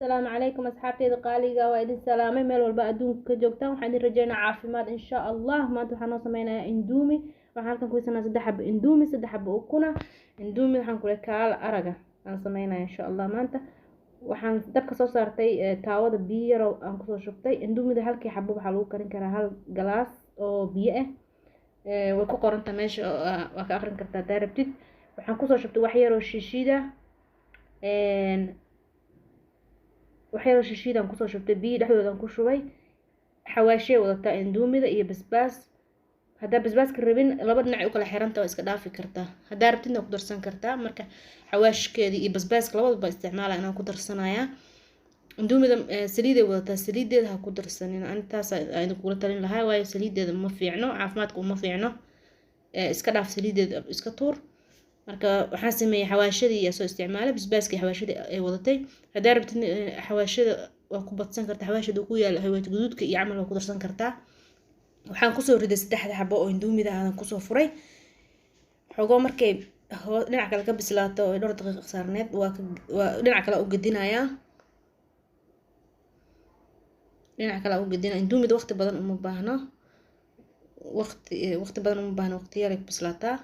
السلام عليكم أصحابتي قاليقة وإذن سلامي ميل والبا أدونك كجوجتان waxaan idin rajaynaa caafimaad insha Allah maanta waxaan noo sameynayaa indoomi waxaan halkan ku haysanaa 3 xabo indoomi 3 xabo ukuna indoomi waxaan ku leeyahay kaal araga aan sameynayaa insha Allah maanta waxaan dabka soo saartay taawada biyo yar aan ku soo shubtay indoomida halkii xabo waxa lagu karin karaa hal galaas oo biyo ah way ku qoranta meesha waa ka akhrin kartaa daarabtid waxaan ku soo shubtay wax yar oo shishiida waxyaro shishiidan ku soo shubtay biyo dhexdoodan ku shubay xawaashay wadataa indoomida iyo basbaas hadaa basbaaska rabin laba dhinac u kala xiranta oo iska dhaafi kartaa hadaa rabtidna ku darsan kartaa marka xawaashkeeda iyo basbaaska labadaba isticmaala inaan ku darsanayaa indoomida saliiday wadataa saliideeda ha ku darsanin antaas aan ku talin lahaa waayo saliideeda ma fiicno caafimaadku ma fiicno iska dhaaf saliideeda iska tuur marka waxaan sameeyay xawaashadii iyo soo isticmaalay basbaaska xawaashada ay wadatay hadaa rabtid xawaashada waa ku badsan kartaa xawaashada ku yaal xawaashada guduudka iyo camal waa ku darsan kartaa waxaan ku soo riday 3 xabo oo indoomida aan ku soo furay xogo markay dhinac kale ka bislaato oo dhowr daqiiqo saarneed waa dhinac kale u gadinayaa indoomida waqti badan uma baahno waqti badan uma baahno waqti yar ay bislaataa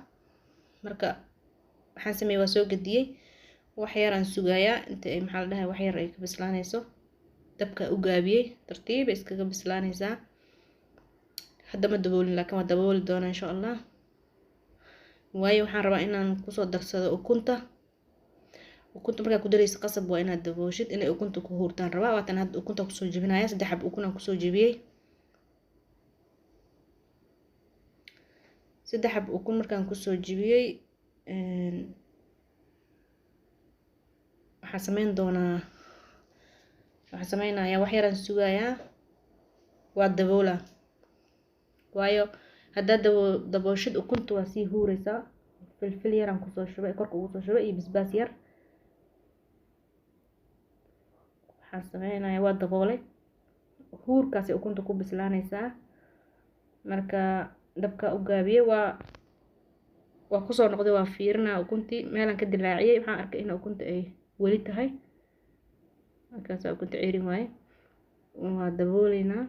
marka waxaan sameeyay waa soo gadiyay wax yar aan sugayaa inta ay maxaa la dhahay wax yar ay ka bislaanayso dabka u gaabiyay tartiib iskaga bislaanaysaa hadda ma daboolin laakiin waa dabooli doona insha Allah waayo waxaan rabaa inaan ku soo darsado ukunta marka ku dareyso qasab waa inaad dabooshid inay ukunta ku hurtaan rabaa waatan hadda ukunta ku soo jibinaya 3 xab ukun aan ku soo jibiyay 3 xab ukun markaan ku soo jibiyay waxaan sameynayaa wax yar aan sugayaa waa daboola waayo hadaa dabooshid ukunta waa sii huuraysaa filfil yar aan ku soo shubay korka ugu soo shubay iyo basbaas yar waxaan sameynayaa waa daboolay huurkaasi ukunta ku bislaanaysaa marka dabka u gaabiyay waa ku soo noqday waa fiirina ukuntii meelan ka dilaaciyay waxaan arkay in ukunta ay wali tahay markaas ukunta ciirin waaye waa dabooleynaa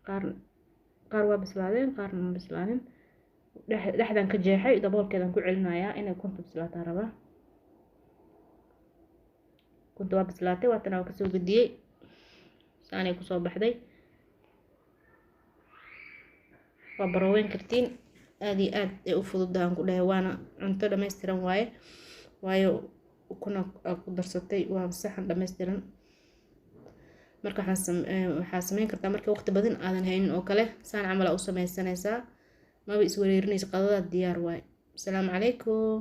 qaar waa bislaadeen qaarna ma bislaanin dhexdan ka jeexay daboolkeedan ku celinayaa inay ukunta bislaataa rabaa ukunta waa bislaatay waatan waa ka soo gadiyay saanay ku soo baxday waa baraweyn kartiin aad iyo aad ay u fududahan ku dhahay waana cunto dhameystiran waayo ukuna ku darsatay waa saxan dhameystiran marka waxaa sameyn kartaa marka waqti badan aadan haynin oo kale saan camal u sameysanaysaa maba is wareerinaysa qadada diyaar waay. Assalaamu calaykum.